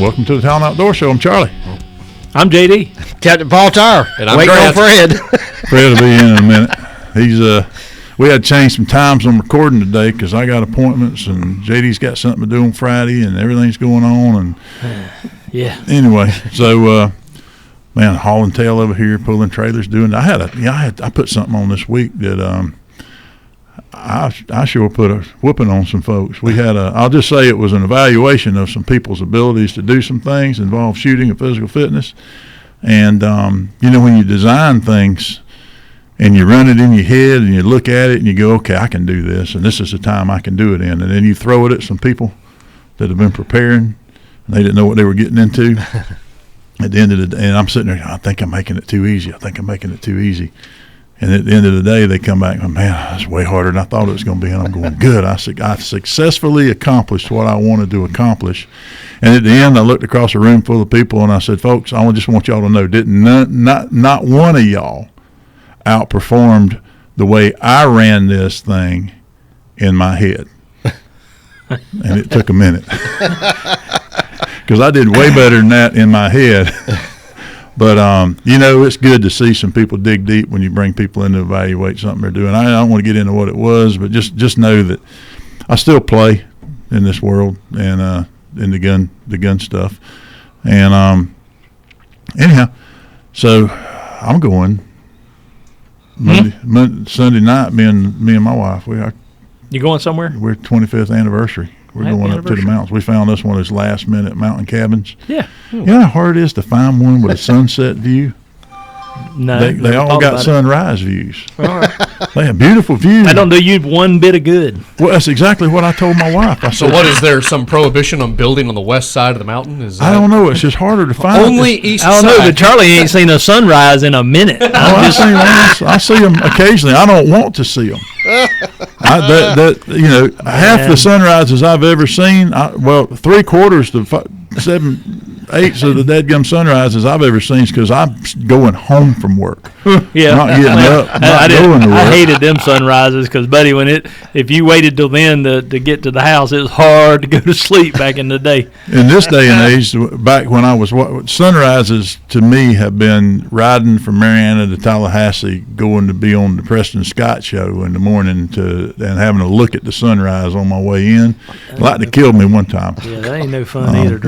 welcome to the Town Outdoor Show. I'm Charlie. I'm JD. Captain Paul Tyre. And I'm waiting on Fred. Fred will be in a minute. We had to change some times on recording today because I got appointments and JD's got something to do on Friday and everything's going on. And yeah. Anyway, so man, hauling tail over here, pulling trailers, doing. I put something on this week that I sure put a whooping on some folks. We had I'll just say it was an evaluation of some people's abilities to do some things involve shooting and physical fitness. And when you design things and you run it in your head and you look at it and you go, okay, I can do this, and this is the time I can do it in. And then you throw it at some people that have been preparing and they didn't know what they were getting into. At the end of the day, and I'm sitting there, I think I'm making it too easy. And at the end of the day, they come back and, man, that's way harder than I thought it was going to be. And I'm going, good. I successfully accomplished what I wanted to accomplish. And at the end, I looked across a room full of people and I said, folks, I just want y'all to know, not one of y'all outperformed the way I ran this thing in my head. And it took a minute. Because I did way better than that in my head. But, it's good to see some people dig deep when you bring people in to evaluate something they're doing. I don't want to get into what it was, but just know that I still play in this world and in the gun stuff. And anyhow, so I'm going Sunday night, me and my wife. You going somewhere? We're 25th anniversary. We're going up to the mountains. We found us one of those last-minute mountain cabins. Yeah. You know how hard it is to find one with a sunset view? No. They all got sunrise views. They have beautiful views. I don't do you one bit of good. Well, that's exactly what I told my wife. So what, is there some prohibition on building on the west side of the mountain? I don't know. It's just harder to find. Only east side. I don't know, but Charlie ain't seen a sunrise in a minute. I see them occasionally. I don't want to see them. Half the sunrises I've ever seen, 3/4 to 7/8 of the dadgum sunrises I've ever seen is because I'm going home from work. Yeah, not getting up, not going to work. I hated them sunrises because, buddy, if you waited till then to get to the house, it was hard to go to sleep back in the day. In this day and age, back when I was sunrises to me have been riding from Marianna to Tallahassee, going to be on the Preston Scott show in the morning and having a look at the sunrise on my way in. Like to kill me one time. Yeah, that ain't no fun either.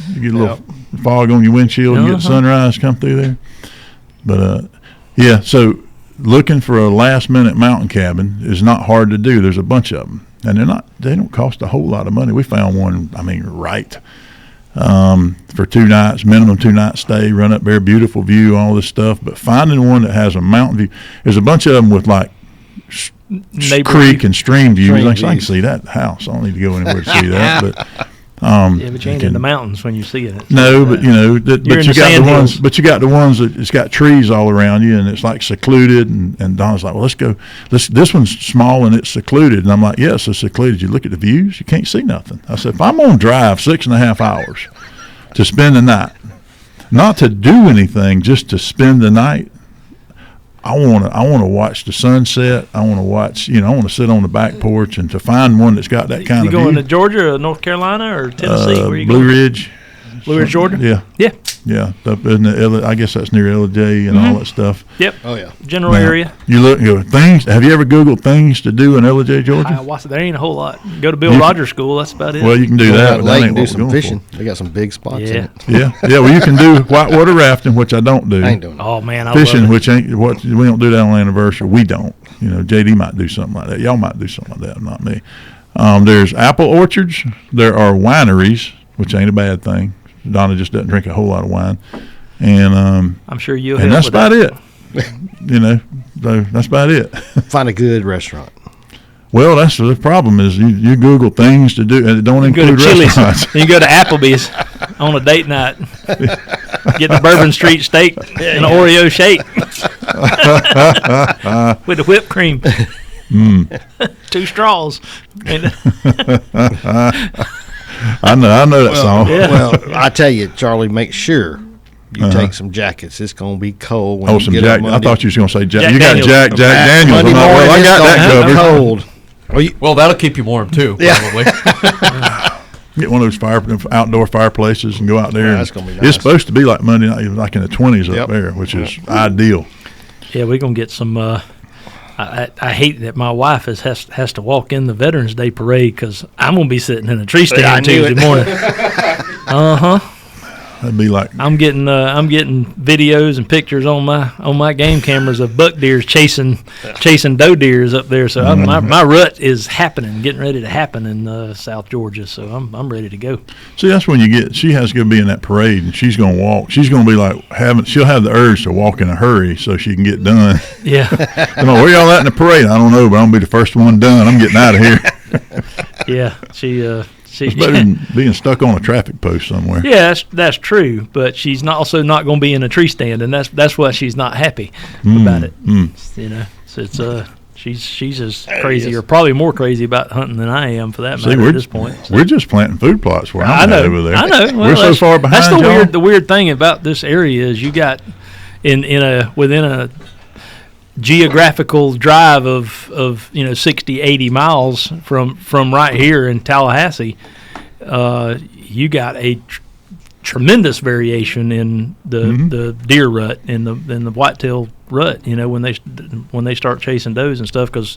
You get a little fog on your windshield and get the sunrise come through there. But so looking for a last-minute mountain cabin is not hard to do. There's a bunch of them, and they don't cost a whole lot of money. We found one, for 2 nights, minimum 2-night stay, run up there, beautiful view, all this stuff. But finding one that has a mountain view, there's a bunch of them with like creek and stream views. I can see that house. I don't need to go anywhere to see that, but. But you ain't in the mountains when you see it. No, but you got the ones that it's got trees all around you and it's like secluded. And Don's like, well, let's go. This one's small and it's secluded. And I'm like, yeah, it's secluded. You look at the views, you can't see nothing. I said, if I'm on drive 6.5 hours to spend the night, not to do anything, just to spend the night, I want to watch the sunset. I want to watch, I want to sit on the back porch and to find one that's got that kind of view. You going to Georgia or North Carolina or Tennessee? Where you Blue going? Ridge. Blue Ridge, Georgia? Yeah. Yeah. Up in I guess that's near LJ and all that stuff. Yep. Oh, yeah. General area. You look, things. Have you ever Googled things to do in LJ, Georgia? There ain't a whole lot. Go to Bill Rogers School. That's about it. Well, you can do that. Lake and do some fishing. They got some big spots in it. Yeah. Well, you can do whitewater rafting, which I don't do. I ain't doing that. Oh, man, I fishing, love it. which ain't what we don't do that on anniversary. We don't. JD might do something like that. Y'all might do something like that, not me. There's apple orchards. There are wineries, which ain't a bad thing. Donna just doesn't drink a whole lot of wine, and I'm sure you'll. And that's about it. So that's about it. Find a good restaurant. Well, that's the problem is you Google things to do and it don't include restaurants. You can go to Applebee's on a date night, get the Bourbon Street steak and an Oreo shake with the whipped cream. 2 straws. I know that song. Yeah. Well, I tell you, Charlie, make sure you take some jackets. It's going to be cold when you get Jack. up Monday. I thought you was going to say Jack. Jack You Daniels. got Jack Daniels. Monday morning, I got that covered. cold. Well, that'll keep you warm too, probably. Get one of those outdoor fireplaces and go out there. That's gonna be nice. It's supposed to be like Monday night, like in the 20s Yep. up there, which is ideal. Yeah, we're gonna get some. I hate that my wife has to walk in the Veterans Day parade because I'm gonna be sitting in a tree stand I knew Tuesday it. morning. That'd be like I'm getting videos and pictures on my game cameras of buck deers chasing doe deers up there. So my rut is getting ready to happen in South Georgia. So I'm ready to go. See, that's when she has to be in that parade, and she's going to walk. She's going to be like she'll have the urge to walk in a hurry so she can get done. Yeah. Where y'all at in the parade? I don't know, but I'm going to be the first one done. I'm getting out of here. Yeah. It's better than being stuck on a traffic post somewhere. Yeah, that's true. But she's also not going to be in a tree stand, and that's why she's not happy about it. So it's she's as crazy or probably more crazy about hunting than I am for that matter at this point. So. We're just planting food plots where I'm at over there. I know. Well, we're so far behind. That's the weird thing about this area is you got within a geographical drive of 60, 80 miles from right here in Tallahassee, you got a tremendous variation in the deer rut and the whitetail rut. When they start chasing does and stuff, because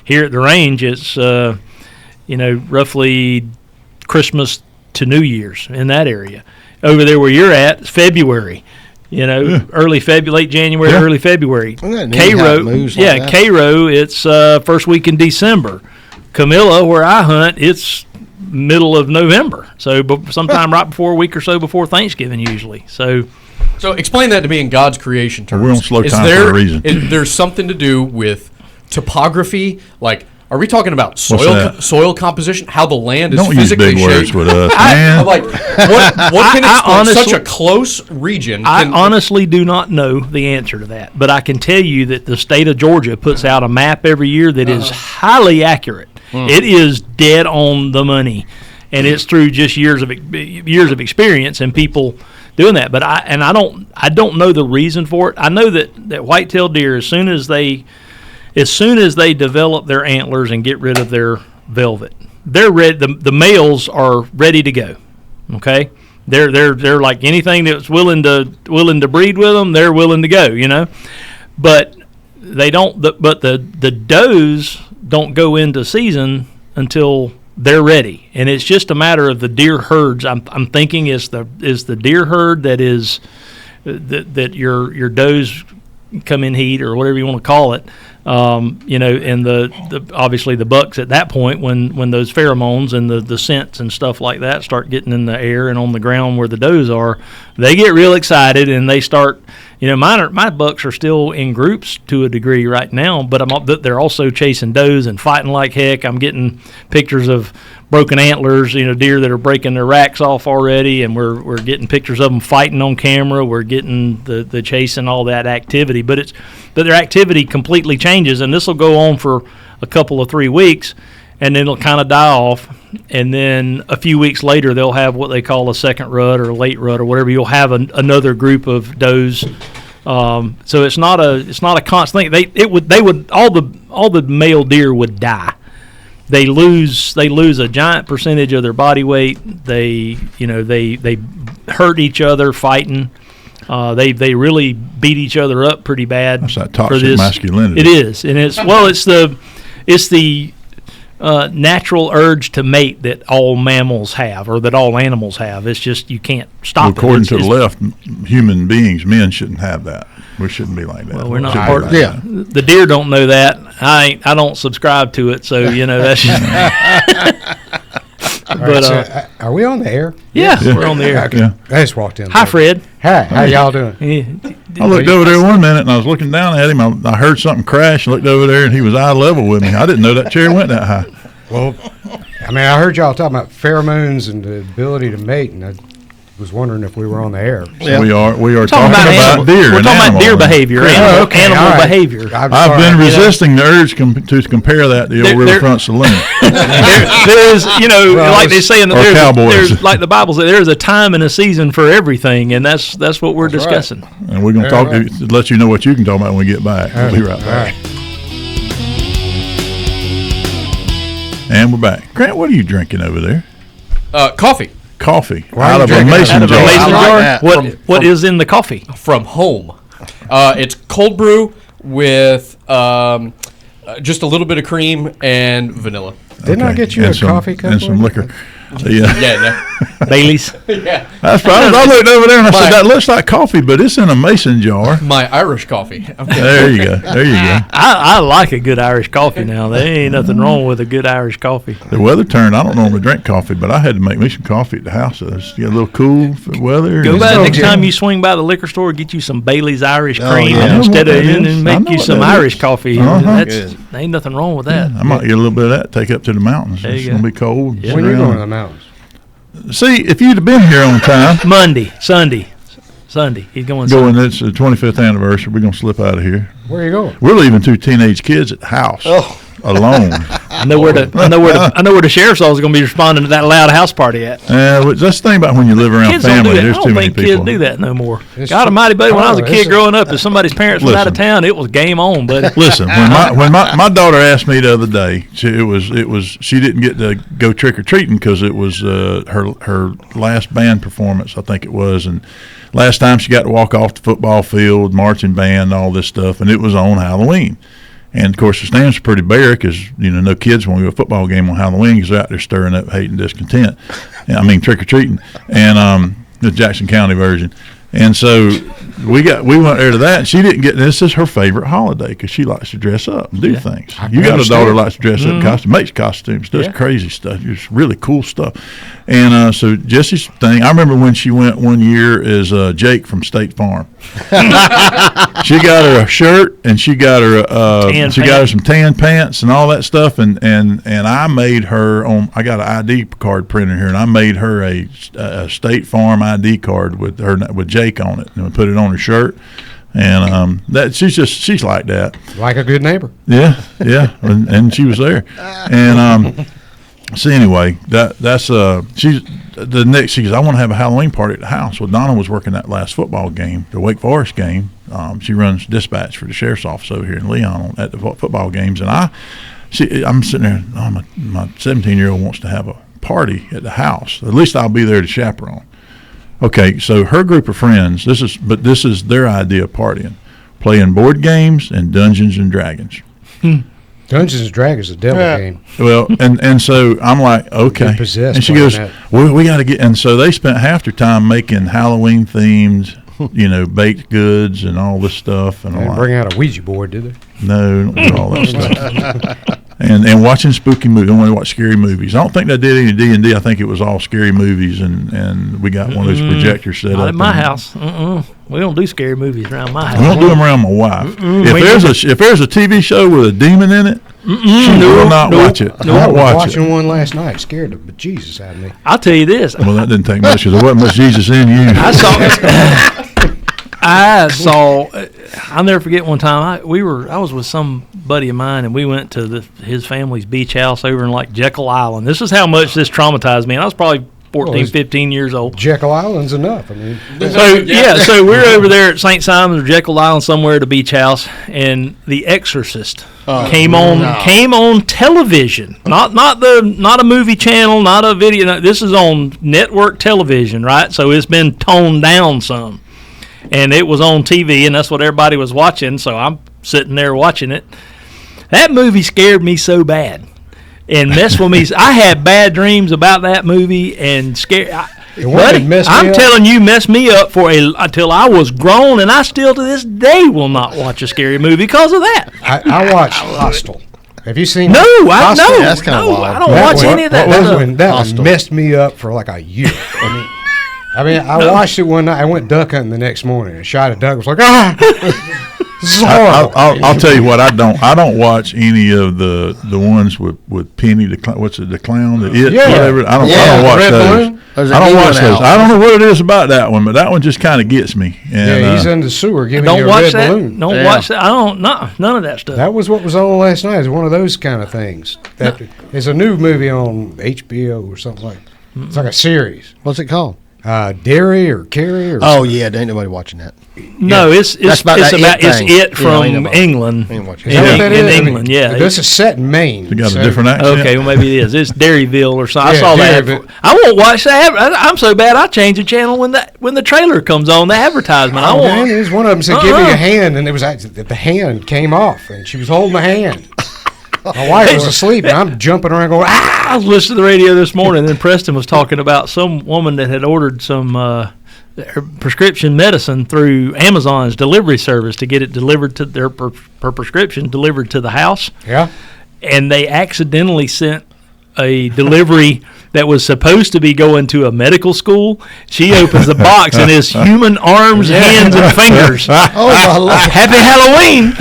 here at the range it's roughly Christmas to New Year's in that area. Over there where you're at, it's February. Early February, late January, early February. Cairo, Cairo, it's first week in December. Camilla, where I hunt, it's middle of November. So sometime right before a week or so before Thanksgiving usually. So explain that to me in God's creation terms. We're on slow time for a reason. Is there something to do with topography? Like, are we talking about soil composition? How the land is physically shaped? Don't use big words with us, man. I'm like, what can explain such a close region? I honestly do not know the answer to that, but I can tell you that the state of Georgia puts out a map every year that is highly accurate. It is dead on the money, and it's through just years of experience and people doing that. But I don't know the reason for it. I know that whitetail deer, as soon as they develop their antlers and get rid of their velvet, they're ready. The males are ready to go. Okay, they're like anything that's willing to breed with them. They're willing to go. But they don't. But the does don't go into season until they're ready, and it's just a matter of the deer herds. I'm thinking is the deer herd that is that your does come in heat or whatever you want to call it. And the obviously the bucks at that point when those pheromones and the scents and stuff like that start getting in the air and on the ground where the does are, they get real excited and they start. My bucks are still in groups to a degree right now, but they're also chasing does and fighting like heck. I'm getting pictures of broken antlers, deer that are breaking their racks off already, and we're getting pictures of them fighting on camera. We're getting the chase and all that activity, but their activity completely changes, and this will go on for a couple of 3 weeks, and then it'll kind of die off, and then a few weeks later they'll have what they call a second rut or a late rut or whatever. You'll have another group of does. So it's not a constant thing. All the male deer would die. They lose a giant percentage of their body weight. They hurt each other fighting. They really beat each other up pretty bad. That's that toxic masculinity. It is, and it's the natural urge to mate that all mammals have, or that all animals have. It's just you can't stop it. According to the left, human beings, men shouldn't have that. We shouldn't be like that. Well, we're not part of that. The deer don't know that. I don't subscribe to it, so that's just. But are we on the air? Yeah, we're on the air. Okay. Yeah. I just walked in. Hi, Fred. Hi, how y'all doing? I looked over there one minute and I was looking down at him. I heard something crash. I looked over there and he was eye level with me. I didn't know that chair went that high. Well, I heard y'all talking about pheromones and the ability to mate, and I was wondering if we were on the air. Yeah. We are talking about deer. We're talking about deer behavior, animal behavior. I've been resisting the urge to compare that to the old riverfront saloon. There's, like they say in there's like the Bible says, there's a time and a season for everything, and that's what we're discussing. Right. And we're going to let you know what you can talk about when we get back. We'll be right back. And we're back. Grant, what are you drinking over there? Coffee Coffee Why are out you of a drinking mason Out of a jar. mason I like jar? that. What is in the coffee? from home. It's cold brew with just a little bit of cream and vanilla. Didn't I Okay. get you And a some- coffee cup? and some one? liquor. Yeah. Yeah, Bailey's. yeah. That's right. I looked over there and I said, My- "That looks like coffee, but it's in a mason jar." My Irish coffee. Okay. There you go. There you go. I like a good Irish coffee now. There ain't nothing wrong with a good Irish coffee. The weather turned. I don't normally drink coffee, but I had to make me some coffee at the house. It's get a little cool for weather. Go and- by so next good. time you swing by the liquor store, get you some Bailey's Irish Oh, cream yeah. I know instead what of that and is. I make know you what some that Irish is. coffee. Uh-huh. That's ain't nothing wrong with that. I might get a little bit of that. Take up to the mountains. There you It's go. gonna be cold. Yeah. Sit When you around. going to the mountains? See, if you'd have been here on time, Monday, Sunday. He's going. going. It's the 25th anniversary. We're gonna slip out of here. Where are you going? We're leaving 2 teenage kids at the house alone. I know where the sheriff's office is going to be responding to that loud house party at. That's the thing about when you live around Kids don't family. do that. I There's don't too many think people. kids do that no more. It's God true. almighty, buddy, when I was a Oh, kid it's- growing up, if somebody's parents went out of Listen. town, it was game on, buddy. Listen, when my daughter asked me the other day, she didn't get to go trick or treating because it was her last band performance, I think it was, and last time she got to walk off the football field, marching band, all this stuff, and it was on Halloween. And of course, the stands are pretty bare because no kids want to go to a football game on Halloween because they're out there stirring up hate and discontent. I mean, trick or treating, and the Jackson County version. And so we went there to that, and she didn't get. This is her favorite holiday because she likes to dress up and do things. You got a daughter who likes to dress up in costume, makes costumes, does crazy stuff, just really cool stuff. And so Jesse's thing, I remember when she went one year as Jake from State Farm. She got her a shirt and she got her got her some tan pants and all that stuff, and I made her I got an ID card printed here, and I made her a State Farm ID card with Jake on it, and we put it on her shirt. And that she's like that. Like a good neighbor. Yeah, and she was there. And so anyway, that's she's the next. She goes, I want to have a Halloween party at the house. Well, Donna was working that last football game, the Wake Forest game. She runs dispatch for the sheriff's office over here in Leon at the football games, and I'm sitting there. My 17-year-old wants to have a party at the house. At least I'll be there to chaperone. Okay, so her group of friends. This is their idea of partying, playing board games and Dungeons and Dragons. Dungeons and Dragons is a devil game. Well, and so I'm like, okay. Get possessed And she playing goes, that. we got to get. And so they spent half their time making Halloween themed, baked goods and all this stuff. And They I'm didn't like, bring out a Ouija board, did they? no, don't do all that stuff. And watching spooky movies. I want to watch scary movies. I don't think they did any D&D. I think it was all scary movies. And we got one of those projectors set Not up. at my and- house. We don't do scary movies around my We don't house. do them around my wife. If there's a TV show with a demon in it, she will not watch it. I Won't was watch watching it. one last night. Scared the bejesus out of me. I'll tell you this. Well, that didn't take much because there wasn't much Jesus in you. I'll never forget one time I was with some buddy of mine, and we went to his family's beach house over in like Jekyll Island. This is how much this traumatized me. And I was probably 14, 15 years old. Jekyll Island's enough. I mean, So we're over there at St. Simon's or Jekyll Island somewhere at a beach house, and The Exorcist came on television. Not a movie channel, not a video. No, this is on network television, right? So it's been toned down some. And it was on TV, and that's what everybody was watching, so I'm sitting there watching it. That movie scared me so bad and messed with me. I had bad dreams about that movie and scared. I'm telling you, messed me up until I was grown, and I still to this day will not watch a scary movie because of that. I watched Hostel. Have you seen? No, I Hostel? know. That's kinda No, wild. I don't watch any of that stuff. That Hostel. one messed me up for like a year. I watched it one night. I went duck hunting the next morning and shot a duck. I was like, this is horrible. I'll tell you what, I don't watch any of the ones with Penny the clown, whatever. I don't watch Red those. Balloon? There's I an don't watch England those. out. I don't know what it is about that one, but that one just kind of gets me. And, Yeah, he's in the sewer giving you Don't a watch red that. balloon. Don't watch that. I don't. None of that stuff. That was what was on last night. It's one of those kind of things. It's a new movie on HBO or something like. It's like a series. What's it called? Derry or Carrie or. Oh yeah, there ain't nobody watching that. No, it's about that it's thing. it Yeah, I from know about it. England. Ain't what Is that what that In is? England, yeah. This is set in Maine. They got so- a different accent. Okay, well maybe it is. It's Dairyville or something. I Yeah, saw that. Dairyville. I won't watch that. I'm so bad. I change the channel when the trailer comes on. The advertisement. I Oh, man, won't. there's one of them said, "Give me Uh-uh. a hand," and it was actually, the hand came off, and she was holding the hand. My wife was asleep, and I'm jumping around going, "Ah!" I was listening to the radio this morning, and then Preston was talking about some woman that had ordered some her prescription medicine through Amazon's delivery service to get it delivered to her prescription delivered to the house. Yeah. And they accidentally sent a delivery that was supposed to be going to a medical school. She opens the box and it's human arms, hands, and fingers. Oh, my Lord. Happy Halloween!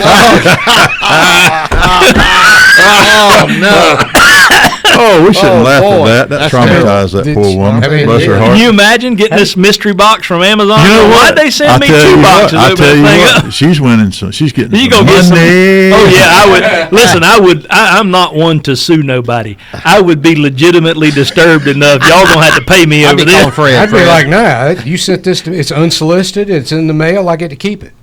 Oh, no. Oh, we shouldn't Oh, laugh boy. at that. That That's traumatized terrible. that poor woman. I mean, Bless her yeah. heart. Can you imagine getting this mystery box from Amazon? You know Why'd what? they send I'll me tell 2 you boxes? what, I'll Open tell the you thing what. up. She's winning. So she's getting You some go get some. money. Oh yeah, I would listen. I'm not one to sue nobody. I would be legitimately disturbed enough. Y'all gonna have to pay me I'd over be calling this. Fred. I'd be Fred. like, "Nah, you sent this to me. It's unsolicited. It's in the mail. I get to keep it."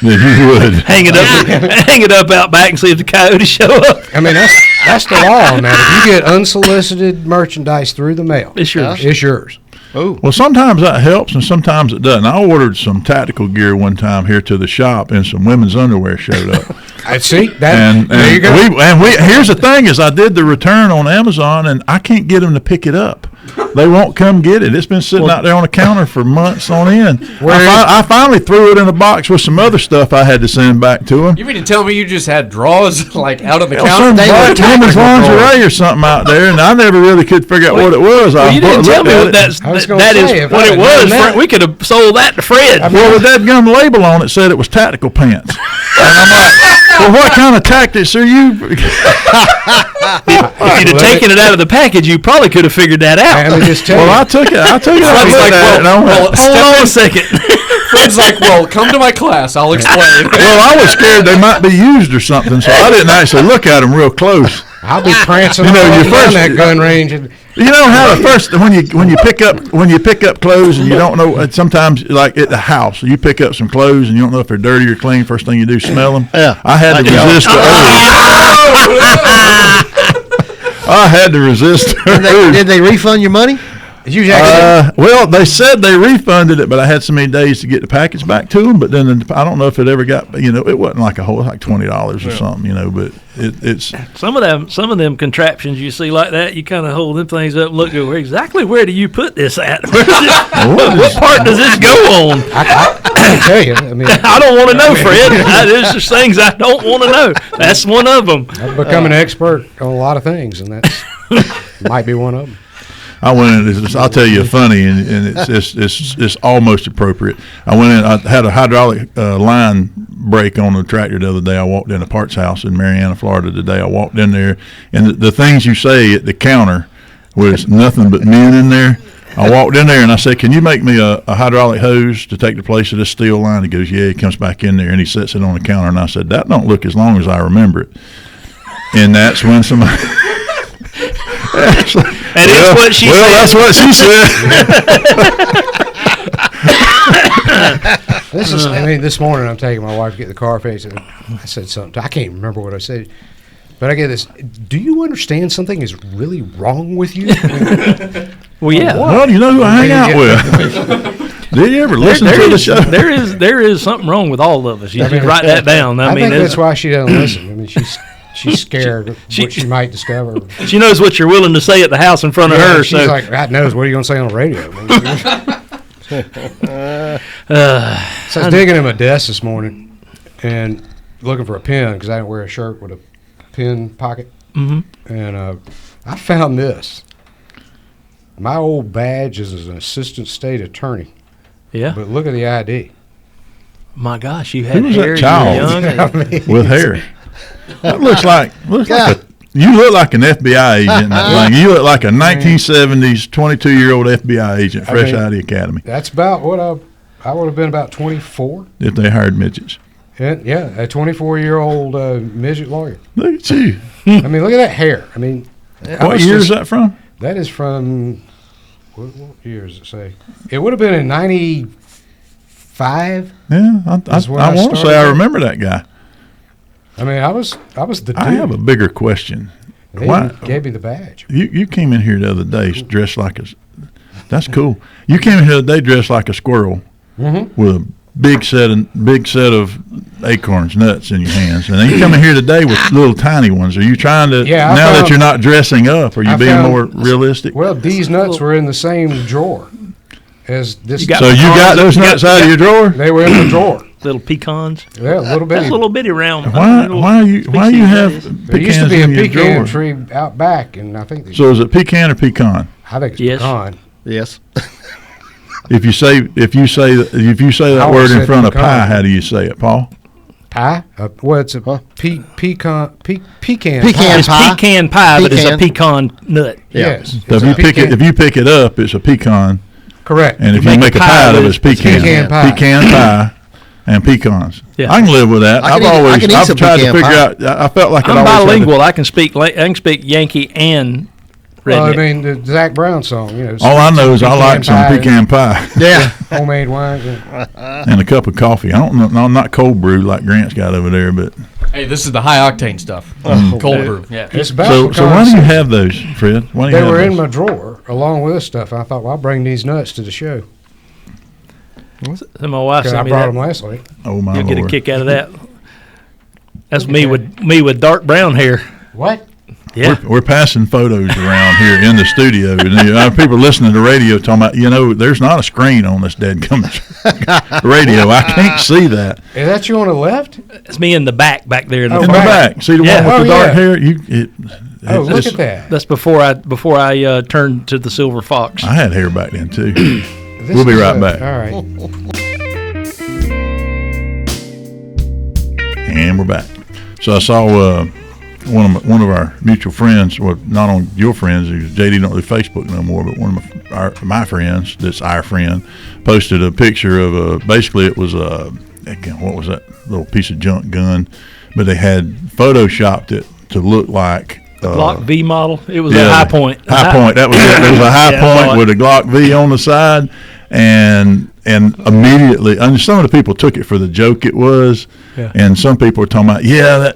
Yeah, you would. Hang it up out back and see if the coyotes show up. I mean, that's the law on that. If you get unsolicited merchandise through the mail, It's yours. it's yours. Ooh. Well, sometimes that helps and sometimes it doesn't. I ordered some tactical gear one time here to the shop, and some women's underwear showed up. I see that. and there you go. we here's the thing: is I did the return on Amazon, and I can't get them to pick it up. They won't come get it. It's been sitting out there on the counter for months on end. I finally threw it in a box with some other stuff I had to send back to them. You mean to tell me you just had drawers like out on the Some counter? They were women's tactical lingerie or something out there, and I never really could figure out what it was. Well, I you didn't tell looked me at what it. that's, I was gonna that say, is if what I'd it have known was. that. We could have sold that to Fred. Well, with that gum label on it said it was tactical pants. And I'm like, well, what kind of tactics are you? If you'd have taken it out of the package, you probably could have figured that out. Let me just tell Well, you. I took it. I Fred's like, Hold on a second. Fred's like, well, come to my class. I'll explain. Well, I was scared they might be used or something, so I didn't actually look at them real close. I'll be prancing You know, all your down first- that gun range. And, You know how the first when you pick up clothes and you don't know, sometimes like at the house you pick up some clothes and you don't know if they're dirty or clean. First thing you do, smell them. Yeah. I had to resist the urge. I had to resist the urge. Did they refund your money? you jack Well, they said they refunded it, but I had so many days to get the package back to them. But then I don't know if it ever got. It wasn't like a whole like $20 or something. But it's Some of them contraptions you see like that, you kind of hold them things up and look at exactly where do you put this at? What part does this go on? I tell you. I mean, I don't want to know, Fred. There's just things I don't want to know. That's one of them. I've become an expert on a lot of things, and that's might be one of them. I went in. I'll tell you a funny, and it's almost appropriate. I went in. I had a hydraulic line break on the tractor the other day. I walked in a parts house in Marianna, Florida today. I walked in there, and the things you say at the counter was nothing but men in there. I walked in there and I said, "Can you make me a hydraulic hose to take the place of this steel line?" He goes, "Yeah." He comes back in there and he sets it on the counter, and I said, "That don't look as long as I remember it." And that's when somebody. That is what she said. That's what she said. This morning I'm taking my wife to get the car fixed, and I said something. I can't remember what I said, but I get this. Do you understand something is really wrong with you? Well, yeah. Well, you know who I hang out with. Did you ever listen to the show? There is something wrong with all of us. You just write that down. I mean, think that's why she doesn't listen. I mean, she's scared of what she might discover. she knows what you're willing to say at the house in front of her. She's So like, God knows, what are you going to say on the radio? So I was digging in my desk this morning and looking for a pen because I didn't wear a shirt with a pen pocket. Mm-hmm. And I found this. My old badge is as an assistant state attorney, yeah. but look at the ID. My gosh, you had Who was hair. that You were young. child with hair? That looks like you look like an FBI agent. Like you look like a 1970s 22-year-old FBI agent fresh out of the academy. That's about what I would have been about 24. If they hired midgets. And, yeah, a 24-year-old midget lawyer. Look at you. I mean, look at that hair. I mean, What year is that from? That is from, what year does it say? It would have been in 94 5. Yeah, I That's when I want to started say I it. remember that guy. I mean, I was the dude. I have a bigger question. They Why gave me the badge. you came in here the other day dressed like a? That's cool. You came in here the other day dressed like a squirrel with a big set of acorns, nuts in your hands, and then you come in here today with little tiny ones. Are you trying to Yeah, now that you're not dressing up? Are you being more realistic? Well, these nuts were in the same drawer as this. got So you got those nuts out of your drawer? They were in the drawer. Little pecans. Yeah, a little That's bitty. a little bitty round. Why you have There used to pecans be a in your pecan drawer? tree out back, and I think So is it pecan or pecan? I think it's Yes. pecan. Yes. If you say that I word always in said front of pecan. pie, how do you say it, Paul? Pie? Well, it's a pecan. Pecan pie. It's pie. pecan pie, but it's a Pecan. pecan nut. Yes. So It's a pecan. if you pick it up, it's a pecan, Correct. and if You you make make a a pie out of it, it's pecan. pecan pie. Pecan pie and pecans. Yeah. I can live with that. I can eat I've some tried to pecan figure pie. out. I felt like I'm it always had bilingual. I can speak Yankee and Well, I redneck. mean, the Zach Brown song, you know. all I know is I like some pie, pecan pie Yeah. homemade wine. and a cup of coffee. I don't know, no, not cold brew like Grant's got over there, but Hey, this is the high octane stuff. Cold brew. Yeah. It's about so why do you pecan. have those, Fred? Why do you They have were in those? my drawer along with this stuff. I thought, well, I'll bring these nuts to the show. So my wife 'Cause I sent me brought that. them last week. Oh my You'll Lord! get a kick out of that. That's me with dark brown hair. What? Yeah. We're passing photos around here in the studio. And people listening to radio talking about, there's not a screen on this dead radio. I can't see that. Is that you on the left? It's me in the back there in the Oh, In the front. back. See the Yeah. one with the Oh, dark yeah. hair? Oh, look it's- at that. That's before I turned to the silver fox. I had hair back then, too. This We'll be is right back. All right. And we're back. So I saw one of our mutual friends, well, not on your friends, JD don't do Facebook no more, but one of my friends, that's our friend, posted a picture of basically it was what was that little piece of junk gun, but they had photoshopped it to look like Glock V model. It was yeah, a high point. High point. That was it. There was a high Yeah, point well, with a Glock V on the side, and immediately, and some of the people took it for the joke it was, and some people were talking about,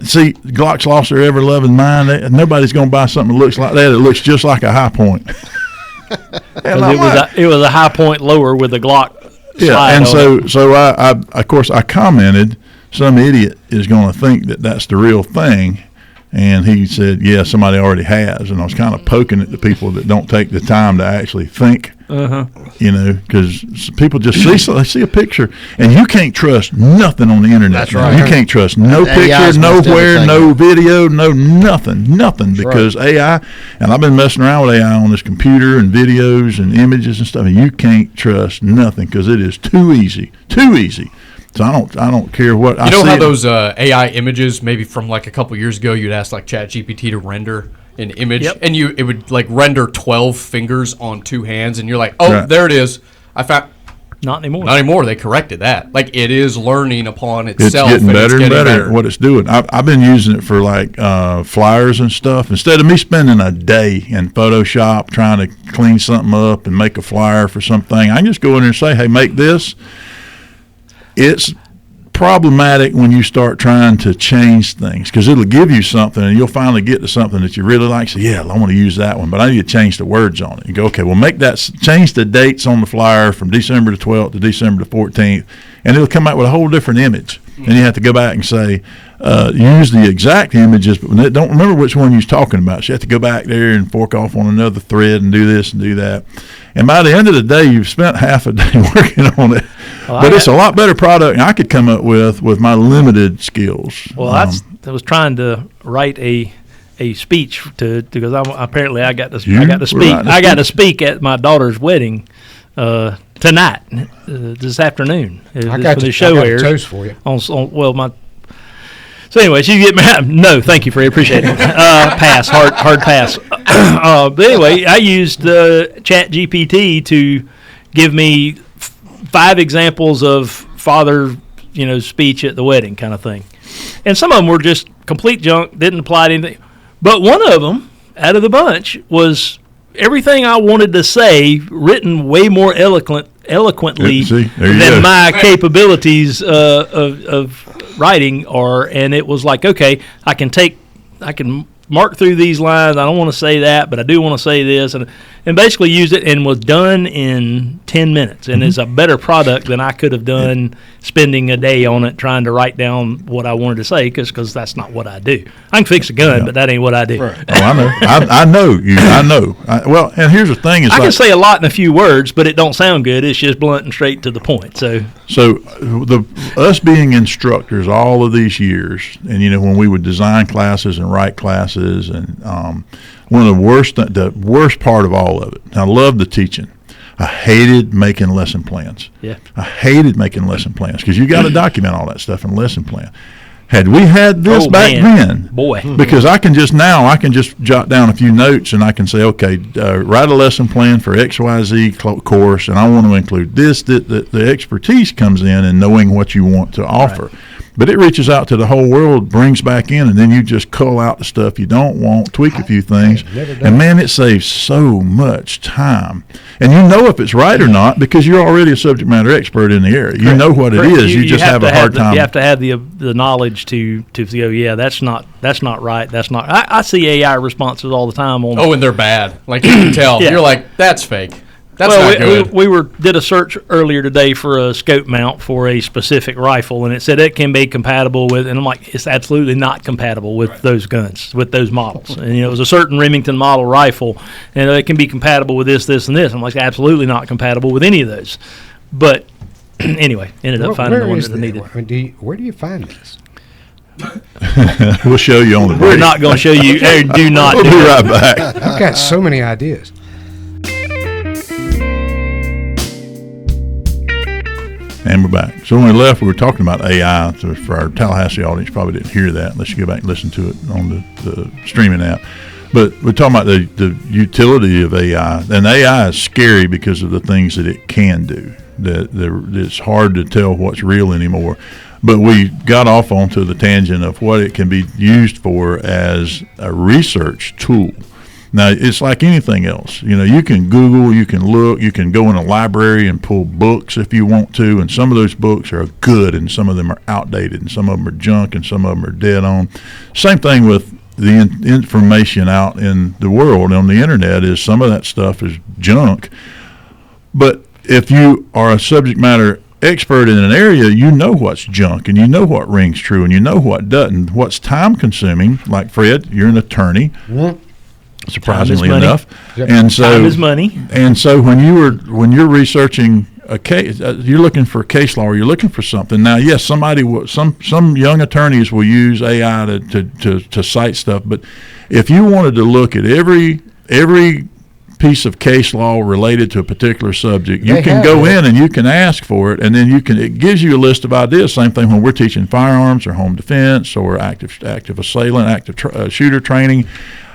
see, Glock's lost their ever loving mind. Nobody's going to buy something that looks like that. It looks just like a high point. It was a high point lower with a Glock. Yeah, slide and on it. so I of course I commented, some idiot is going to think that that's the real thing. And he said, yeah, somebody already has. And I was kind of poking at the people that don't take the time to actually think, because people just they see a picture. And you can't trust nothing on the internet. That's now. right. You can't trust no AI is picture, most nowhere, everything. no video, no nothing. Because AI, and I've been messing around with AI on this computer and videos and images and stuff, and you can't trust nothing because it is too easy. So I don't care what I You know see how it- those AI images, maybe from like a couple years ago, you'd ask like ChatGPT to render an image, Yep. and it would like render 12 fingers on 2 hands, and you're like, oh, Right. there it is. I found Not anymore. not anymore. They corrected that. Like it is learning upon It's itself. getting better and getting better at what it's doing. I've been using it for like flyers and stuff. Instead of me spending a day in Photoshop trying to clean something up and make a flyer for something, I can just go in there and say, hey, make this. It's problematic when you start trying to change things because it'll give you something and you'll finally get to something that you really like. So yeah, I want to use that one, but I need to change the words on it. You go, okay, well make that change the dates on the flyer from December the 12th to December the 14th, and it'll come out with a whole different image. And you have to go back and say, use the exact images, but don't remember which one you're talking about. So you have to go back there and fork off on another thread and do this and do that. And by the end of the day, you've spent half a day working on it. Well, But it's a lot better product I could come up with my limited skills. Well, I was trying to write a speech because I got to You were speak. writing a I got to speak at my daughter's wedding tonight, this afternoon. I got the the show I got a airs toast for you. So anyway, you get me. No, thank you, Fred. Appreciate it. Pass, hard pass. But anyway, I used ChatGPT to give me 5 examples of father, speech at the wedding kind of thing, and some of them were just complete junk, didn't apply to anything. But one of them, out of the bunch, was everything I wanted to say, written way more eloquently See, there you than go. my capabilities of writing are. And it was like, okay, I can mark through these lines. I don't want to say that, but I do want to say this, and basically used it and was done in 10 minutes. And it's a better product than I could have done spending a day on it trying to write down what I wanted to say, because that's not what I do. I can fix a gun, but that ain't what I do. Right. Oh, I know. I know you. I know. Well, and here's the thing: is I like, can say a lot in a few words, but it don't sound good. It's just blunt and straight to the point. So us being instructors all of these years, and when we would design classes and write classes, and one of the worst part of all of it. I loved the teaching. I hated making lesson plans. Yeah, I hated making lesson plans because you got to document all that stuff in lesson plan. Had we had this back then, boy, because I can just jot down a few notes and I can say, okay, write a lesson plan for XYZ course, and I want to include this. The expertise comes in knowing what you want to offer. Right. But it reaches out to the whole world, brings back in, and then you just cull out the stuff you don't want, tweak a few things, and man, it saves so much time. And you know if it's right or not because you're already a subject matter expert in the area. You know what it is. You just have a hard time. You have to have the knowledge to go, yeah, that's not right. That's not. I see AI responses all the time on. Oh, and they're bad. Like you can tell. Yeah. You're like, that's fake. That's not good. We did a search earlier today for a scope mount for a specific rifle, and it said it can be compatible with, and I'm like, it's absolutely not compatible with those guns, with those models. And it was a certain Remington model rifle, and it can be compatible with this, and this. I'm like, absolutely not compatible with any of those. But anyway, ended up finding the one that I needed. Where do you find this? We'll show you on the break. We're not going to show you. Do not. We'll be right back. I've got so many ideas. And we're back. So when we left, we were talking about AI. So for our Tallahassee audience, probably didn't hear that unless you go back and listen to it on the streaming app. But we're talking about the utility of AI. And AI is scary because of the things that it can do. It's hard to tell what's real anymore. But we got off onto the tangent of what it can be used for as a research tool. Now, it's like anything else. You can Google, you can look, you can go in a library and pull books if you want to, and some of those books are good, and some of them are outdated, and some of them are junk, and some of them are dead on. Same thing with the information out in the world on the internet is some of that stuff is junk. But if you are a subject matter expert in an area, you know what's junk, and you know what rings true, and you know what doesn't. What's time-consuming, like Fred, you're an attorney. Mm-hmm. Surprisingly enough, Yep. And so time is money. And so when you're researching a case, you're looking for case law, or you're looking for something. Now, yes, some young attorneys will use AI to cite stuff, but if you wanted to look at every piece of case law related to a particular subject, you can go in and you can ask for it, and then it gives you a list of ideas. Same thing when we're teaching firearms or home defense or active assailant, active shooter training.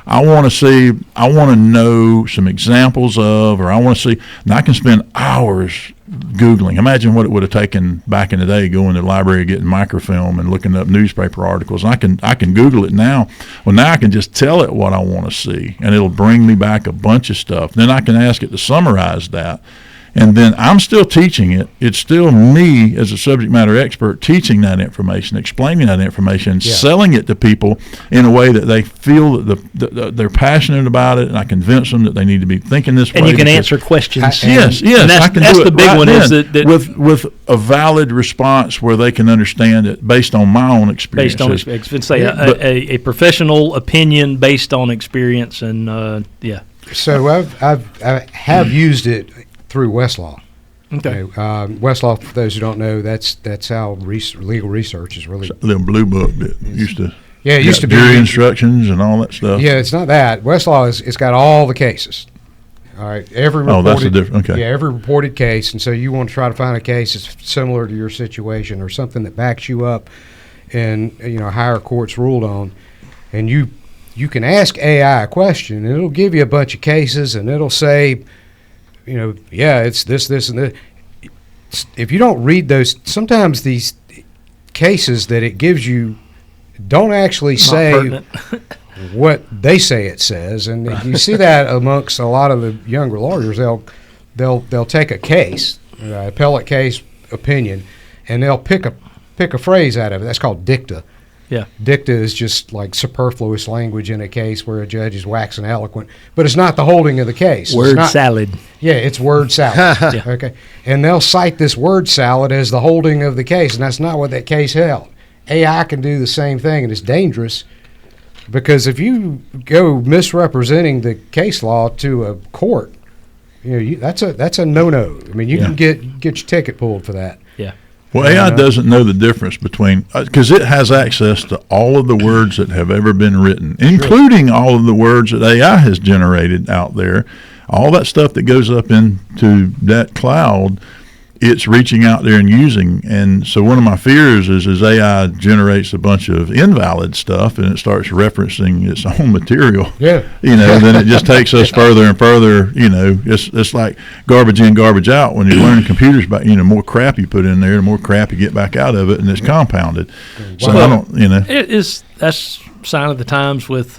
I want to know some examples of, or I want to see, and I can spend hours Googling. Imagine what it would have taken back in the day, going to the library, getting microfilm and looking up newspaper articles. And I can Google it now. Well, now I can just tell it what I want to see, and it'll bring me back a bunch of stuff. Then I can ask it to summarize that. And then I'm still teaching it. It's still me as a subject matter expert teaching that information, explaining that information, selling it to people in a way that they feel that they're passionate about it, and I convince them that they need to be thinking this way. And you can answer questions. Yes. And I can that's do it the big right one then, is that with a valid response where they can understand it based on my own experience. Based on experience. Say a professional opinion based on experience, and So I have used it through Westlaw. Okay. Westlaw, for those who don't know, that's how legal research is really. The blue book that used to. Yeah, it used to be jury instructions and all that stuff. Yeah, it's not that. Westlaw it's got all the cases. All right, every reported. That's the difference. Okay. Yeah, every reported case, and so you want to try to find a case that's similar to your situation or something that backs you up, and higher courts ruled on, and you can ask AI a question, and it'll give you a bunch of cases, and it'll say, it's this, and this. If you don't read those, sometimes these cases that it gives you don't actually say what they say it says, and you see that amongst a lot of the younger lawyers. They'll take a case, appellate case opinion, and they'll pick a phrase out of it. That's called dicta. Yeah. Dicta is just like superfluous language in a case where a judge is waxing eloquent, but it's not the holding of the case. Word salad. Yeah, it's word salad. Yeah. Okay. And they'll cite this word salad as the holding of the case, and that's not what that case held. AI can do the same thing, and it's dangerous because if you go misrepresenting the case law to a court, that's a no-no. I mean, you can get your ticket pulled for that. Yeah. Well, AI doesn't know the difference between because it has access to all of the words that have ever been written, including all of the words that AI has generated out there. All that stuff that goes up into that cloud, it's reaching out there and using. And so one of my fears is AI generates a bunch of invalid stuff and it starts referencing its own material. Yeah. Then it just takes us further and further. It's like garbage in, garbage out. When you're learning computers, about more crap you put in there, the more crap you get back out of it, and it's compounded. So I don't, that's sign of the times with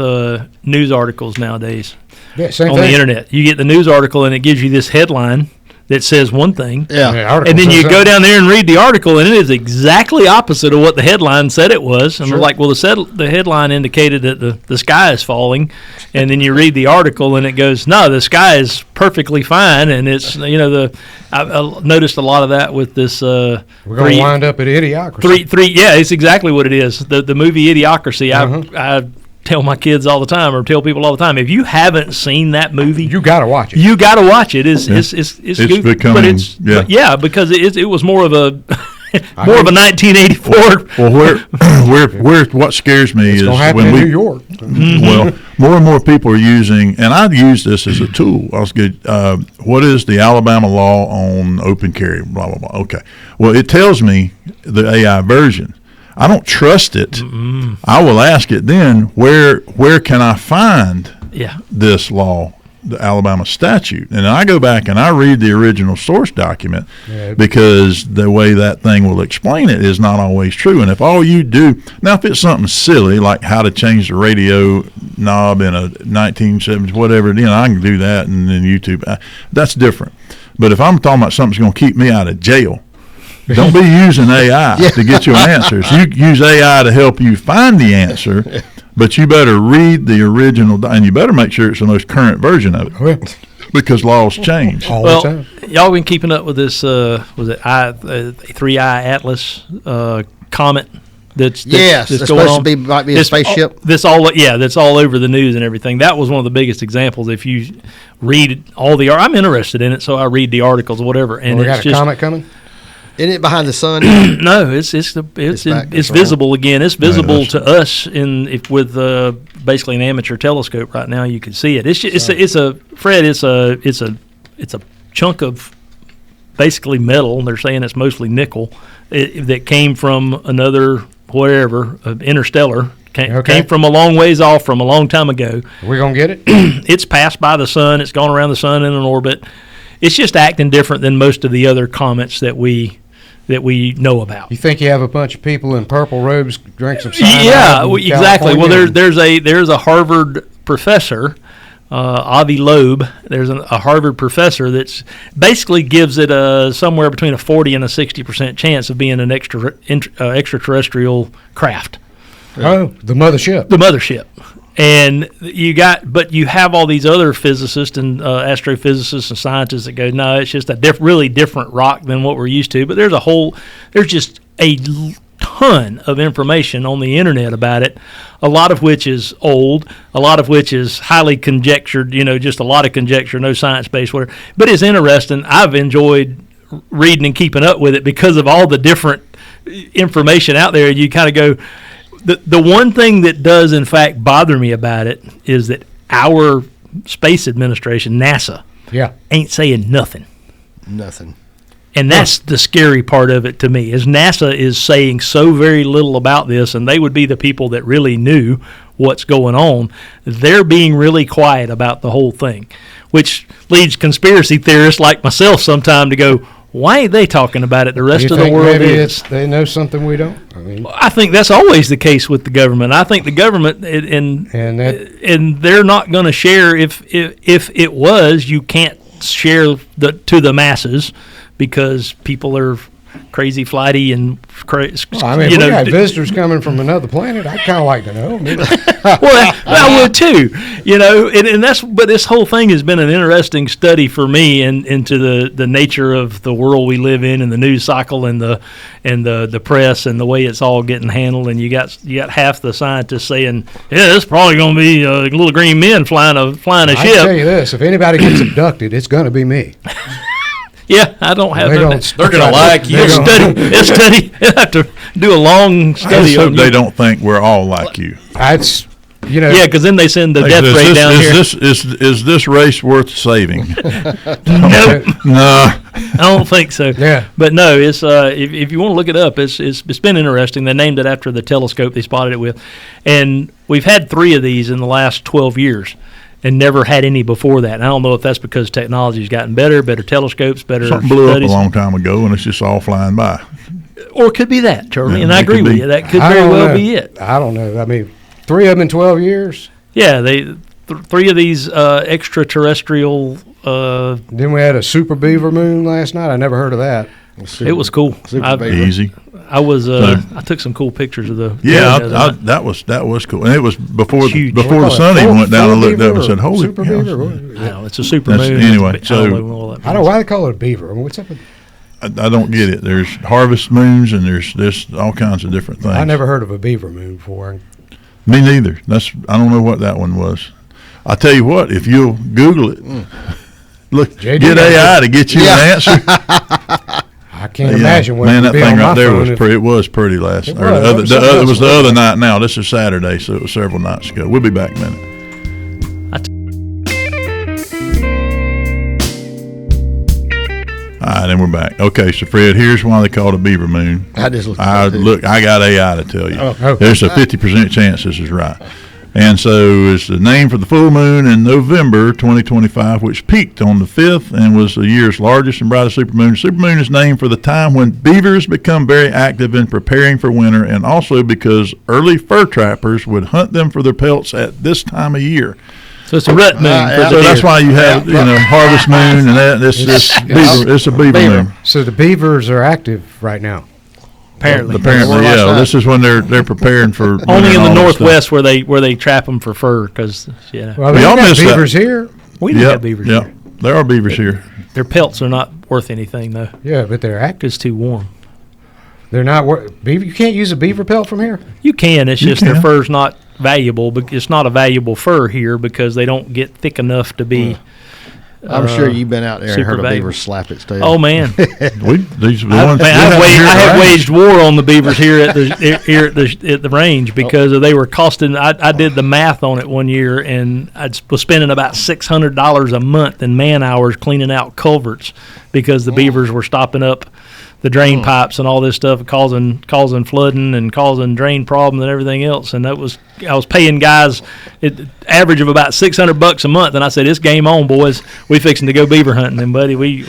news articles nowadays. Yeah, same on thing. The internet. You get the news article and it gives you this headline that says one thing. Yeah. And then you go down there and read the article, and it is exactly opposite of what the headline said it was. And we're like, well, the headline indicated that the sky is falling. And then you read the article, and it goes, no, the sky is perfectly fine. And it's, I noticed a lot of that with this. We're going to wind up at Idiocracy. Yeah, it's exactly what it is. The movie Idiocracy, I tell my kids all the time, or tell people all the time, if you haven't seen that movie, you got to watch it. You got to watch it. It's goofy, becoming, because it was more of a 1984. Well, what scares me is when New York. Well, more and more people are using, and I've used this as a tool. I was good. What is the Alabama law on open carry? Blah blah blah. Okay. Well, it tells me the AI version. I don't trust it. Mm-mm. I will ask it then, where can I find this law, the Alabama statute? And I go back and I read the original source document because the way that thing will explain it is not always true. And if all you do, now if it's something silly like how to change the radio knob in a 1970s, whatever, I can do that, and then YouTube, that's different. But if I'm talking about something that's going to keep me out of jail, don't be using AI to get your answers. You use AI to help you find the answer, but you better read the original, and you better make sure it's the most current version of it, because laws change. All the time. Y'all been keeping up with this, was it 3i Atlas comet? That's supposed to be might be a spaceship. That's all over the news and everything. That was one of the biggest examples. If you read all I'm interested in it, so I read the articles or whatever. And we got a comet coming. Isn't it behind the sun? No, it's visible again. It's visible to us with basically an amateur telescope right now. You can see it. It's a chunk of basically metal. They're saying it's mostly nickel that came from another interstellar. Came from a long ways off from a long time ago. We're gonna get it. It's passed by the sun. It's gone around the sun in an orbit. It's just acting different than most of the other comets that we know about. You think you have a bunch of people in purple robes drink some cyanide? Yeah, exactly. Well, there's a Harvard professor, Avi Loeb. There's a Harvard professor that's basically gives it somewhere between a 40 and a 60% chance of being an extraterrestrial craft. Oh, the mothership. The mothership. And you have all these other physicists and astrophysicists and scientists that go, no, it's just a really different rock than what we're used to. But there's just a ton of information on the internet about it, a lot of which is old, a lot of which is highly conjectured, just a lot of conjecture, no science-based, whatever. But it's interesting. I've enjoyed reading and keeping up with it because of all the different information out there. You kind of go, the one thing that does, in fact, bother me about it is that our space administration, NASA, ain't saying nothing. Nothing. And that's the scary part of it to me, is NASA is saying so very little about this, and they would be the people that really knew what's going on. They're being really quiet about the whole thing, which leads conspiracy theorists like myself sometime to go, why ain't they talking about it? The rest of the world is. They know something we don't. I think that's always the case with the government. I think the government and they're not going to share if it was. You can't share to the masses because people are crazy flighty and If we got visitors coming from another planet, I'd kind of like to know. Well, I would too, but this whole thing has been an interesting study for me into the nature of the world we live in and the news cycle and the press and the way it's all getting handled. And you got half the scientists saying, yeah, it's probably going to be little green men flying a ship. I tell you this, if anybody gets abducted, it's going to be me. Yeah, I don't have that. They're going to like you. Study. They have to do a long study. I just hope they don't think we're all like you. That's, Yeah, because then they send the death rate down here. Is this race worth saving? Nope. No. I don't think so. Yeah. But no, it's if you want to look it up, it's been interesting. They named it after the telescope they spotted it with, and we've had 3 of these in the last 12 years. And never had any before that. And I don't know if that's because technology's gotten better telescopes, better Something blew studies. up a long time ago, and it's just all flying by. Or it could be that, Charlie. Yeah, and I it agree could with be. you. That could very well be it. I don't know. I mean, 3 of them in 12 years. Yeah, 3 of these extraterrestrial. Then we had a super beaver moon last night. I never heard of that. It was cool. Easy. I took some cool pictures of the. Yeah, that was cool, and it was before Huge. the sun even went down and looked up and said, "Holy super cow!" beaver? No, it's a super moon. Anyway, I don't know what that I don't know why they call it a beaver. I mean, what's up with? I don't get it. There's harvest moons, and there's all kinds of different things. I never heard of a beaver moon before. Me neither. I don't know what that one was. I'll tell you what. If you'll Google it, look, JD get AI to get you an answer. I can't imagine what man, it would that be thing on my right there phone was if- pretty. It was pretty last. It Or the other, was. it was the other night. Now this is Saturday, so it was several nights ago. We'll be back in a minute. All right, and we're back. Okay, so Fred, here's why they call it a beaver moon. I just looked. I got AI to tell you. Oh. There's a 50% chance this is right. And so it's the name for the full moon in November 2025, which peaked on the 5th and was the year's largest and brightest supermoon. Supermoon is named for the time when beavers become very active in preparing for winter, and also because early fur trappers would hunt them for their pelts at this time of year. So it's a rut moon. yeah. So that's why you have harvest moon and that. This beaver. It's a beaver moon. So the beavers are active right now. Apparently, Yeah. This is when they're preparing for winter only in and the all that stuff. northwest where they trap them for fur because Well, We we all got missed that. beavers here. we don't have beavers. Yeah, Here. there are beavers here. Their pelts are not worth anything though. Yeah, but they're active. It's too warm. They're not beaver. You can't use a beaver pelt from here. You can. It's You just their can. fur's not valuable. But it's not a valuable fur here because they don't get thick enough to be. I'm sure you've been out there and super heard a valuable. beaver slap its tail. Oh man, These are the I ones. we have here have at our waged war on the beavers here at the range because they were costing. I did the math on it one year and I was spending about $600 a month in man hours cleaning out culverts because the beavers were stopping up the drain pipes and all this stuff, causing flooding and causing drain problems and everything else. And I was paying guys average of about $600 a month. And I said, "It's game on, boys. We fixing to go beaver hunting." And buddy, we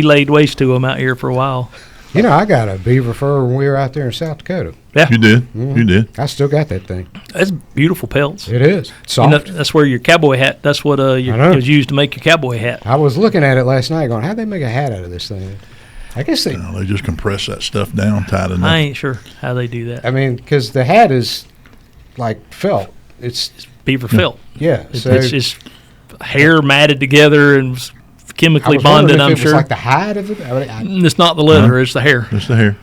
laid waste to them out here for a while. You know, I got a beaver fur when we were out there in South Dakota. Yeah, You did. You did. I still got that thing. that's beautiful pelts. It is You soft. know, that's where your cowboy hat. That's what I it know. was used to make your cowboy hat. I was looking at it last night, going, "How'd they make a hat out of this thing?" I guess they. They just compress that stuff down tight enough. I ain't sure how they do that. I mean, because the hat is like felt. It's Beaver felt. yeah. So It's just hair matted together and I chemically was wondering bonded. if I'm it was sure. like the hide of it. It's not the leather; it's the hair. Just the hair.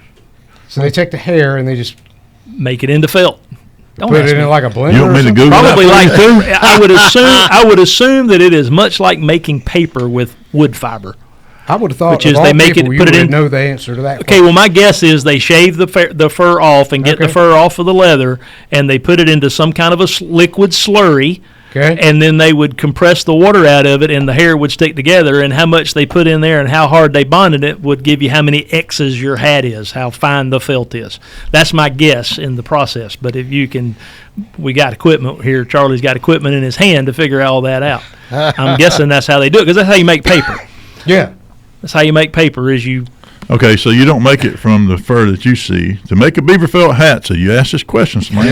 So they take the hair and they just Make it into felt. Don't put ask it me. in like a blender. You want or me to something? Google Probably that? like I would assume that it is much like making paper with wood fiber. I would have thought Which of is all they make people, it- you put it would in- know the answer to that. Okay, well, my guess is they shave the fur off and get the Okay. fur off of the leather, and they put it into some kind of a liquid slurry, Okay. and then they would compress the water out of it, and the hair would stick together. And how much they put in there and how hard they bonded it would give you how many X's your hat is, how fine the felt is. That's my guess in the process. But if you can, we got equipment here. Charlie's got equipment in his hand to figure all that out. I'm guessing that's how they do it because that's how you make paper. Yeah. That's how you make paper. Is you Okay, so you don't make it from the fur that you see. To make a beaver felt hat, so you ask this question, somebody.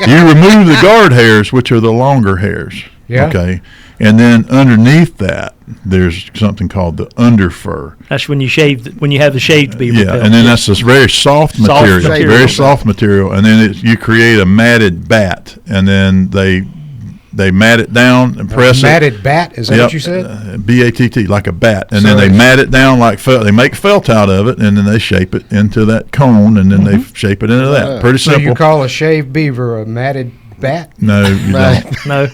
You remove the guard hairs, which are the longer hairs. Yeah. Okay. And then underneath that, there's something called the underfur. That's when you have the shaved beaver Yeah, pelt. and then that's this very soft material, material. very soft material, and then you create a matted bat, and then they mat it down and press matted bat, is that Yep, what you said? B-A-T-T, like a bat, and So then they it's- mat it down like felt. They make felt out of it, and then they shape it into that cone, and then they shape it into that. Pretty So simple. you call a shaved beaver a matted bat? No, you don't. No,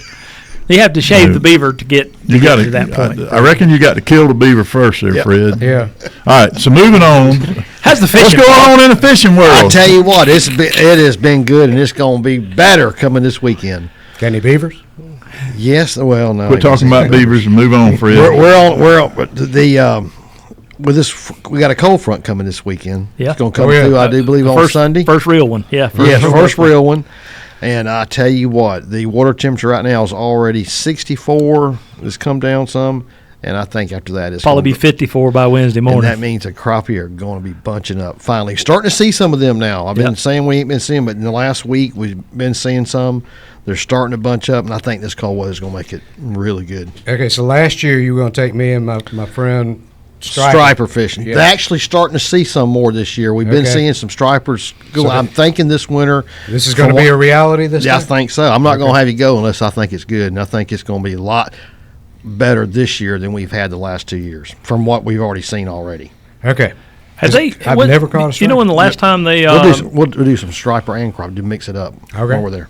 you have to shave No. the beaver to get You got to that point. I reckon you got to kill the beaver first, there, Fred. Yeah. All right, so moving on. How's the What's fishing? going on in the fishing world? I tell you what, it has been good, and it's going to be better coming this weekend. Got any beavers? Yes, well, no. Quit talking about beavers and move on, Fred. We're on with this. We got a cold front coming this weekend. Yeah. It's going to come Oh, yeah. through. I do believe on Sunday. First real one. Yeah. First real one. And I tell you what, the water temperature right now is already 64. It's come down some, and I think after that it's Probably gonna be 54 by Wednesday And morning. that means the crappie are going to be bunching up. Finally, starting to see some of them now. I've been Yep. saying we ain't been seeing, but in the last week we've been seeing some. They're starting to bunch up, and I think this cold weather is going to make it really good. Okay, so last year you were going to take me and my friend Striper fishing. Yeah. They're actually starting to see some more this year. We've been Okay. seeing some stripers. So I'm thinking this winter. This is going to be a reality this Yeah, I time? think so. I'm not going to have you go unless I think it's good, and I think it's going to be a lot better this year than we've had the last 2 years from what we've already seen already. Okay. I've never caught a You know when the striper. last time they We'll do some striper and crop to mix it up Okay. while we're there.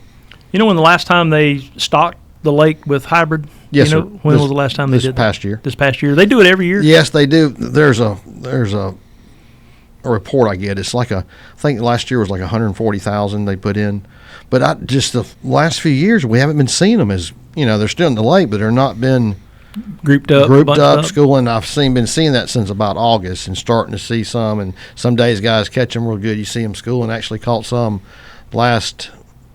you know when the last time they stocked the lake with hybrid? Yes, you know, sir. When This- was the last time they this did past that? year. This past year. They do it every year. Yes, they do. There's a report I get. It's like I think last year was like 140,000 they put in, but just the last few years we haven't been seeing them as they're still in the lake, but they're not been Grouped up, grouped bunched up, schooling. I've been seeing that since about August, and starting to see some. And some days guys catch them real good. You see them schooling. Actually caught some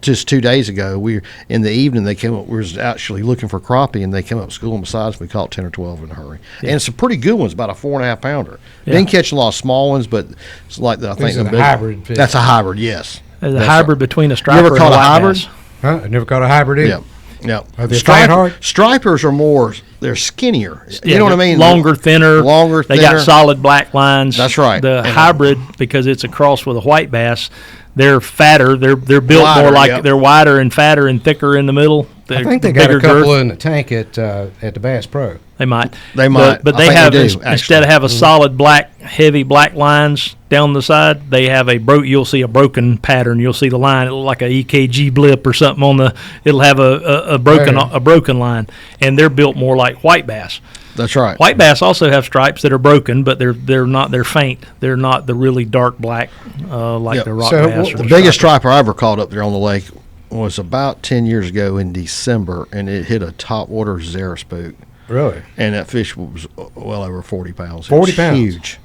just 2 days ago. We in the evening they came up. We was actually looking for crappie, and they came up schooling beside us. We caught 10 or 12 in a hurry, and some pretty good ones, about a 4.5 pounder. Yeah. Didn't catch a lot of small ones, but it's like I think These are the big- hybrid fish. That's a hybrid, yes. The That's hybrid right. between a striper ever and caught a white hybrid? bass. Huh? I never caught a hybrid either. Yeah. Yeah. Are they fight hard? Stripers are more. They're skinnier. Yeah, You know what I they're mean? Longer, thinner. Longer, They thinner. got solid black lines. That's right. The And, hybrid, because it's a cross with a white bass, they're fatter. They're built Wider, more like yep. they're wider and fatter and thicker in the middle. I They're think they got bigger a couple girth. in the tank at the Bass Pro. They might. They might. But I they think have they do, instead actually. of have a solid black, heavy black lines down the side, they have you'll see a broken pattern. You'll see the line. It'll look like a EKG blip or something on the. It'll have a broken line, and they're built more like white bass. That's right. White bass also have stripes that are broken, but they're not. They're faint. They're not the really dark black like Yep. the rock So bass. Or The the biggest striper. striper I ever caught up there on the lake was about 10 years ago in December, and it hit a topwater Xerospook, Really? and that fish was well over 40 pounds. It 40 was pounds? Huge.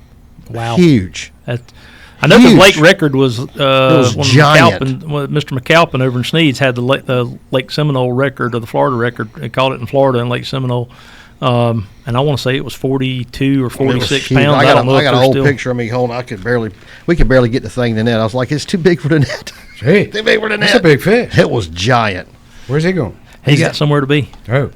Wow. Huge. I know the Huge. lake record was, was when giant. Mr. McAlpin over in Sneed's had the Lake Seminole record or the Florida record. They caught it in Florida in Lake Seminole. And I want to say it was 42 or It was 46 huge. pounds. I got, don't know I if got an they're old still. picture of me holding. We could barely get the thing in the net. I was like, it's too big for the net. Gee, Too big for the net. that's a big fish. It was giant. Where's he going? He got somewhere to be. Oh,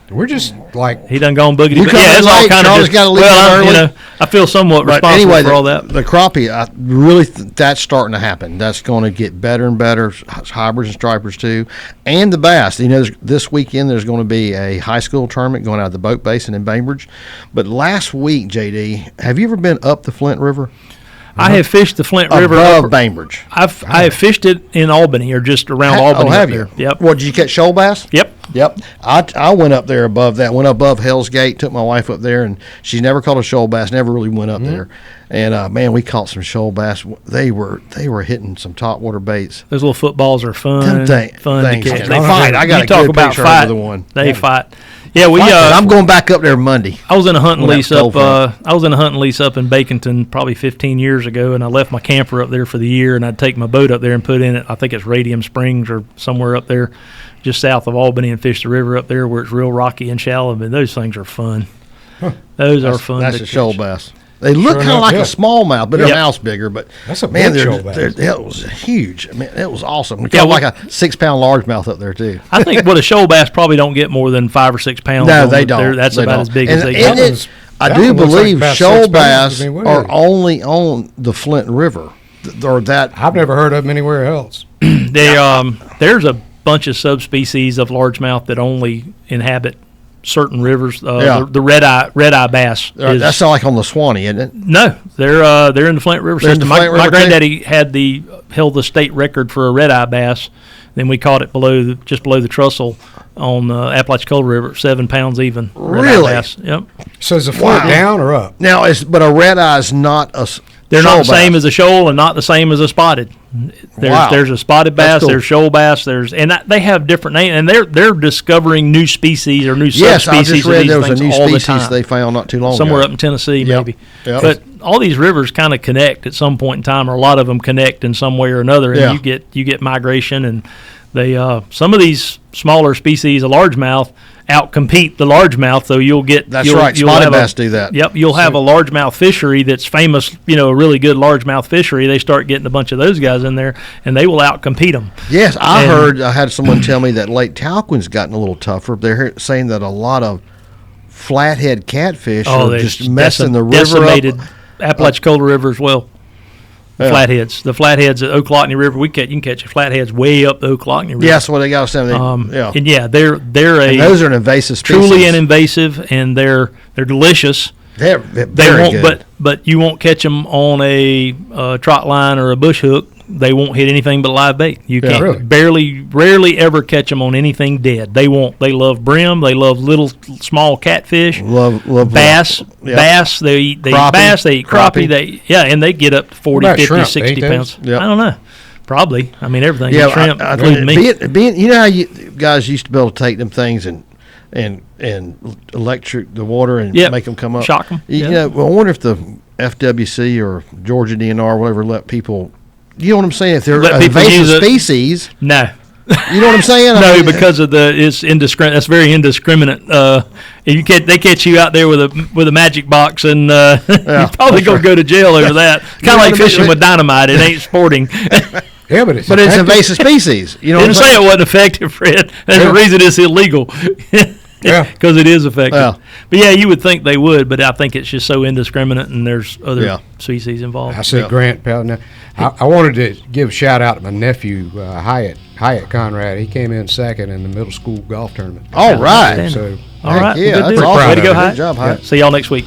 we're just like He done gone boogity. You But come yeah, in it's all late, kind Charlie's of gotta leave well, early. I feel somewhat But responsible anyway, for all that. the crappie, I really that's starting to happen. That's going to get better and better. Hybrids and stripers too, and the bass. This weekend there's going to be a high school tournament going out of the boat basin in Bainbridge. But last week, JD, have you ever been up the Flint River? I have fished the Flint River. Above up- Bainbridge. I have fished it in Albany or just around Albany. have up you? there. Yep. What, did you catch shoal bass? Yep. Yep. I went up there above that. Went above Hell's Gate. Took my wife up there, and she's never caught a shoal bass. Never really went up there. And man, we caught some shoal bass. They were hitting some topwater baits. Those little footballs are fun. Them things to catch. they fight. I got you a talk good about picture fight. of the one. They fight. Yeah, I'm going back up there Monday. I was in a hunting on that lease up. cold front. I was in a hunting lease up in Baconton probably 15 years ago, and I left my camper up there for the year, and I'd take my boat up there and put in it. I think it's Radium Springs or somewhere up there, just south of Albany, and fish the river up there where it's real rocky and shallow. But those things are fun. Those are fun. That's to a shoal catch. bass. They look Sure kind of enough, like yeah. a smallmouth, but their Yep. mouth's bigger. But That's a man, big shoalbass. it was huge. I mean, it was awesome. We Yeah, caught well- like a 6-pound largemouth up there too. I think what a shoal bass probably don't get more than 5 or 6 pounds. No, on they it. don't. That's They about don't. as big And- as they and get. it- I That do one looks like believe about shoal 6 bass pounds. I mean, what are is it? only on the Flint River, or that. I've never heard of them anywhere else. There's a bunch of subspecies of largemouth that only inhabit certain rivers. Yeah. The red eye bass. Is, That's not like on the Swanee, isn't it? no, they're in the Flint River They're in the system. Flint My River, too? granddaddy held the state record for a red eye bass. Then we caught it just below the trestle on Apalachicola River, 7 pounds even. Red eye Really? bass. Yep. So is the Flint Wow. down or up? Now, but a red eye is not a. They're not the shoal same bass. as a shoal and not the same as a spotted. Wow. There's a spotted That's bass, cool. there's shoal bass, they have different names, and they're discovering new species or new Yes, I subspecies just of read these there was a things new all the species time. they found not too long Somewhere ago. up in Tennessee, Yep. maybe. Yep. But all these rivers kind of connect at some point in time, or a lot of them connect in some way or another, and Yeah. you get migration, and they some of these smaller species of largemouth outcompete the largemouth, so you'll get That's you'll- right. you'll Spotted have a- bass do that. Yep, you'll have a largemouth fishery that's famous, a really good largemouth fishery. They start getting a bunch of those guys in there, and they will outcompete them. Yes, I And- heard. I had someone tell me that Lake Talquin's gotten a little tougher. They're saying that a lot of flathead catfish are just messing the river decimated up. Apalachicola River as well. The Yeah. flatheads at Ocklawackney River. You can catch flatheads way up the Ocklawackney River. Yeah, that's what they got to say. Yeah, And yeah, they're and those are an invasive species. truly an invasive, and they're delicious. They're They very won't, good. but you won't catch them on a trot line or a bush hook. They won't hit anything but live bait. You Yeah. can't Really? rarely ever catch them on anything dead. They won't. They love brim. They love little small catfish. love Bass, Yeah. bass. They eat Crappie. bass. They eat crappie. Crappie. And they get up to 40, What about 50, shrimp? 60 Ain't those? pounds. Yep. I don't know. Probably. I mean, everything. Yeah, Shrimp, I including meat. being, you know how you guys used to be able to take them things and electric the water and Yep. make them come up. Shock 'em. You Yeah. know, I wonder if the FWC or Georgia DNR, whatever, let people. You know what I'm saying? If they're Let an people invasive use it. species, No. you know what I'm saying? I No, mean, because of it's indiscriminate. That's very indiscriminate. They catch you out there with a magic box, and you're probably that's gonna go to jail over that. Kind of like fishing but- with dynamite. It ain't sporting. Yeah, but it's but it's effective. invasive species. You know what I'm Didn't say saying? it wasn't effective, Fred. There's Yeah. a reason it's illegal. Yeah. Because it is effective. Yeah. But yeah, you would think they would, but I think it's just so indiscriminate, and there's other Yeah. species involved. I said Yeah. Grant Pell. Now, I wanted to give a shout out to my nephew Hyatt Conrad. He came in second in the middle school golf tournament. All right. Outstanding. So All right. Yeah, Good that's deal. awesome. Way to go, Good Hyatt. job, Hyatt. See y'all next week.